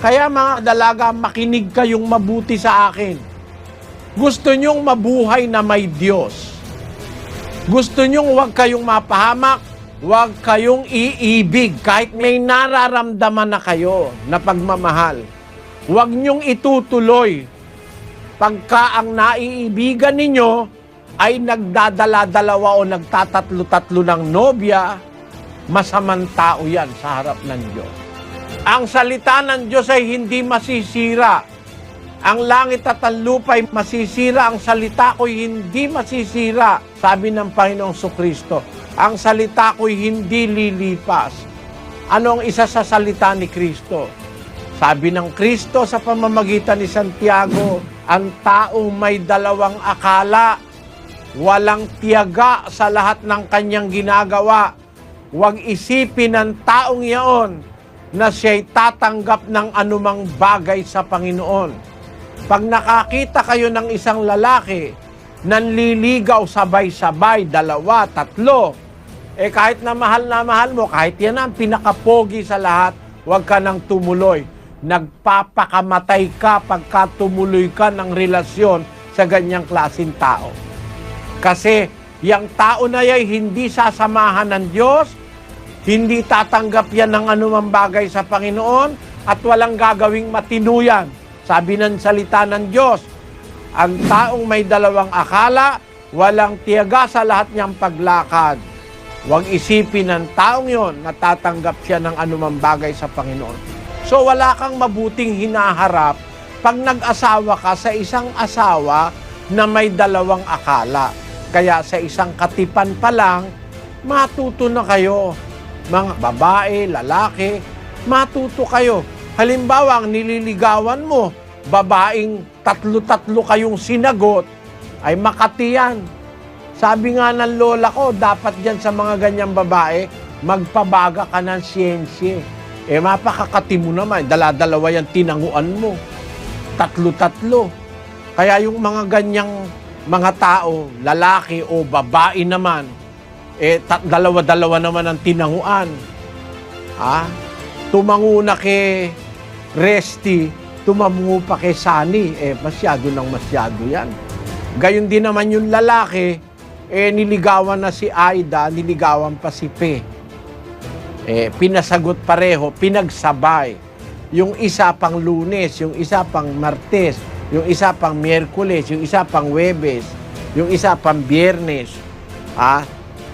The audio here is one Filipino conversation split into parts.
Kaya mga dalaga, makinig kayong mabuti sa akin. Gusto nyong mabuhay na may Diyos. Gusto nyong huwag kayong mapahamak, huwag kayong iibig kahit may nararamdaman na kayo na pagmamahal. Huwag nyong itutuloy pagka ang naiibigan ninyo ay nagdadala-dalawa o nagtatatlo-tatlo ng nobya, masamang tao yan sa harap ng Diyos. Ang salita ng Diyos ay hindi masisira. Ang langit at ang lupa ay masisira. Ang salita ko'y hindi masisira. Sabi ng Panginoong Kristo, ang salita ko'y hindi lilipas. Ano ang isa sa salita ni Kristo? Sabi ng Kristo sa pamamagitan ni Santiago, ang taong may dalawang akala, walang tiyaga sa lahat ng kanyang ginagawa. Huwag isipin ng taong iyon na siya'y tatanggap ng anumang bagay sa Panginoon. Pag nakakita kayo ng isang lalaki nanliligaw sabay-sabay, 2, 3, kahit na mahal mo, kahit yan ang pinakapogi sa lahat, huwag ka nang tumuloy. Nagpapakamatay ka pagka tumuloy ka ng relasyon sa ganyang klaseng tao. Kasi yung tao na yan hindi sasamahan ng Diyos, hindi tatanggap yan ng anumang bagay sa Panginoon, at walang gagawing matinuyan. Sabi ng salita ng Diyos, ang taong may dalawang akala, walang tiyaga sa lahat niyang paglakad. Huwag isipin ng taong yon na tatanggap siya ng anumang bagay sa Panginoon. So wala kang mabuting hinaharap pag nag-asawa ka sa isang asawa na may dalawang akala. Kaya sa isang katipan pa lang, matuto na kayo. Mga babae, lalaki, matuto kayo. Halimbawa, ang nililigawan mo, babaeng 3 kayong sinagot, ay Makati yan. Sabi nga ng lola ko, dapat dyan sa mga ganyang babae, magpabaga ka ng siyensye. Mapakakati mo naman, dala-dalawa yan tinanguan mo. 3. Kaya yung mga ganyang mga tao, lalaki o babae naman, 2 naman ang tinanguan. Tumango na kay Resty, tumamungo pa kay Sunny, masyado yan. Gayon din naman yung lalaki, niligawan na si Aida, niligawan pa si Pe. Pinasagot pareho, pinagsabay. Yung isa pang Lunes, yung isa pang Martes, yung isa pang Miyerkules, yung isa pang Huwebes, yung isa pang Biyernes,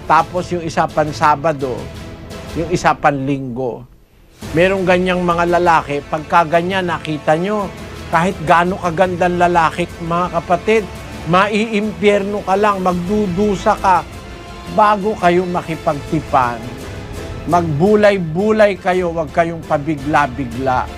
tapos yung isa pang Sabado, yung isa pang Linggo. Merong ganyang mga lalaki, pagka ganyan nakita nyo, kahit gaano kagandang lalaki, mga kapatid, maiimpyerno ka lang, magdudusa ka, bago kayo makipagtipan. Magbulay-bulay kayo, huwag kayong pabigla-bigla.